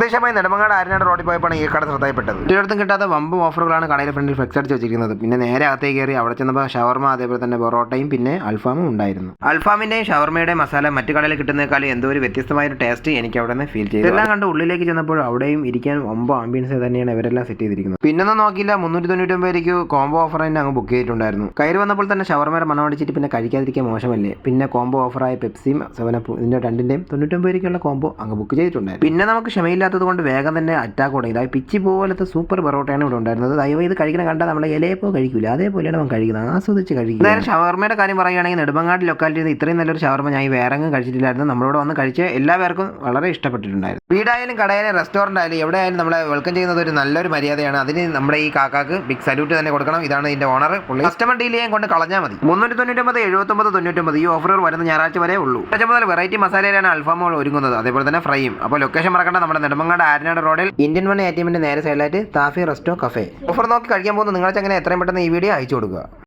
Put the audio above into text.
അപ്രതീക്ഷിതമായി നെടുമങ്ങാട് ആര്യനാട് റോഡിൽ പോയപ്പോൾ ഈ കട ശ്രദ്ധയിൽപ്പെട്ടത്. ഒരിടത്തും കിട്ടാത്ത വമ്പ് ഓഫറുകളാണ് കടയുടെ ഫ്രണ്ടിൽ ഫ്ലെക്സ് അടിച്ച് വെച്ചിരിക്കുന്നത്. പിന്നെ നേരെ അകത്തേക്ക് കയറി അവിടെ ചെന്നപ്പോൾ ഷവർമ, അതേപോലെ തന്നെ പൊറോട്ടയും പിന്നെ അൽഫാമും ഉണ്ടായിരുന്നു. അൽഫാമിന്റെയും ഷവർമയുടെയും മസാല മറ്റു കടയിൽ കിട്ടുന്നതിനേക്കാളും എന്തോ ഒരു വ്യത്യസ്തമായ ഒരു ടേസ്റ്റ് എനിക്ക് അവിടെ നിന്ന് ഫീൽ ചെയ്തു. ഇതെല്ലാം കണ്ട് ഉള്ളിലേക്ക് ചെന്നപ്പോൾ അവിടെയും ഇരിക്കാൻ വമ്പ് ആംബിയൻസ് തന്നെയാണ് ഇവരെല്ലാം സെറ്റ് ചെയ്തിരിക്കുന്നത്. പിന്നൊന്നും നോക്കിയില്ല, 399 രൂപയ്ക്ക് കോംബോ ഓഫർ തന്നെ അങ്ങ് ബുക്ക് ചെയ്തിട്ടുണ്ടായിരുന്നു. കയറി വന്നപ്പോൾ തന്നെ ഷവർമയുടെ മണം അടിച്ചിട്ട് പിന്നെ കഴിക്കാതിരിക്കാൻ മോശമല്ലേ. പിന്നെ കോംബോ ഓഫറായ പെപ്സിയും 7up ഇതിന്റെ രണ്ടിന്റെയും 99 രൂപയ്ക്കുള്ള കോംബോ അങ്ങ് ബുക്ക് ചെയ്തിട്ടുണ്ടായിരുന്നു. പിന്നെ നമുക്ക് ക്ഷമയില്ലാത്തത് കൊണ്ട് വേഗം തന്നെ അറ്റാക്ക് തുടങ്ങി. ഇതായി പിച്ചി പോലത്തെ സൂപ്പർ പൊറോട്ടയാണ് ഇവിടെ ഉണ്ടായിരുന്നത്. ദയവ് ഇത് കഴിക്കണം കണ്ടാൽ നമ്മളെ ഇലയപ്പോ കഴിക്കില്ല, അതേപോലെയാണ് നമ്മൾ കഴിക്കുന്നത്, ആസ്വദിച്ച് കഴിക്കുക. അതായത് ഷവർമയുടെ കാര്യം പറയുകയാണെങ്കിൽ നെടുമങ്ങാട് ലൊക്കാലിറ്റിയിൽ ഇത്രയും നല്ലൊരു ഷവർമ ഞാൻ വേറെങ്ങും കഴിച്ചിട്ടില്ലായിരുന്നു. നമ്മളോട് വന്ന് കഴിച്ച് എല്ലാവർക്കും വളരെ ഇഷ്ടപ്പെട്ടിട്ടുണ്ടായിരുന്നു. വീടായാലും കടയായാലും റെസ്റ്റോറൻ്റ് ആയാലും എവിടെയായാലും നമ്മളെ വെൽക്കം ചെയ്യുന്നത് ഒരു നല്ലൊരു മര്യാദയാണ്. അതിന് നമ്മുടെ ഈ കാക്കാക്ക് ബിഗ് സല്യൂട്ട് തന്നെ കൊടുക്കണം. ഇതാണ് ഇതിന്റെ ഓണർ. പുള്ളി കസ്റ്റമർ ഡീൽ ചെയ്യാൻ കൊണ്ട് കളഞ്ഞാൽ മതി. 399, 79, 99 ഈ ഓഫറുകൾ വരുന്ന ഞായറാഴ്ച വരെ ഉള്ളൂ. മുതൽ വെറൈറ്റി മസാലയിലാണ് അൽഫാമുകൾ ഒരുങ്ങുന്നത്, അതേപോലെ തന്നെ ഫ്രൈയും. അപ്പോൾ ലൊക്കേഷൻ മറക്കണ്ട, നമ്മുടെ നെടുമങ്ങാട് ആര്യനാട് റോഡിൽ ഇന്ത്യൻ മണി ATMന്റെ നേരെ സൈഡിലായിട്ട് താഫി റെസ്റ്റോ കഫേ. ഓഫർ നോക്കി കഴിക്കാൻ പോകുന്ന നിങ്ങളെ അങ്ങനെ എത്രയും പെട്ടെന്ന് ഈ വീഡിയോ അയച്ചു കൊടുക്കുക.